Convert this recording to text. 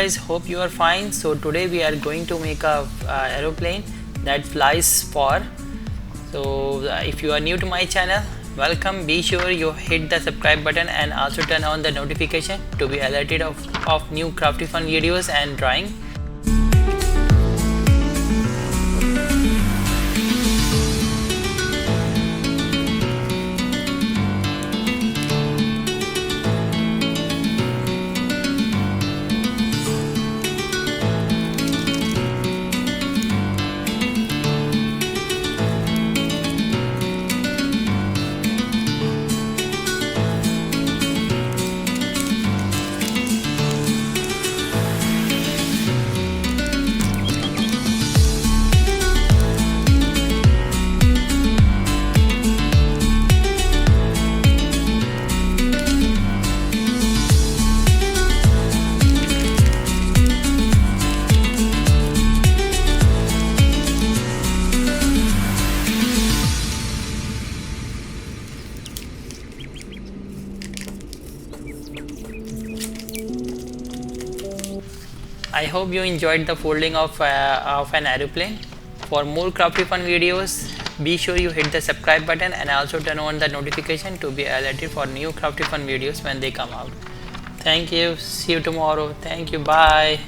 guys, hope you are fine. So today we are going to make a aeroplane that flies far. So if you are new to my channel, welcome. Be sure you hit the subscribe button and also turn on the notification to be alerted of new crafty fun videos and drawing. I hope you enjoyed the folding of an aeroplane. For more crafty fun videos, be sure you hit the subscribe button and also turn on the notification to be alerted for new crafty fun videos when they come out. Thank you. See you tomorrow. Thank you. Bye.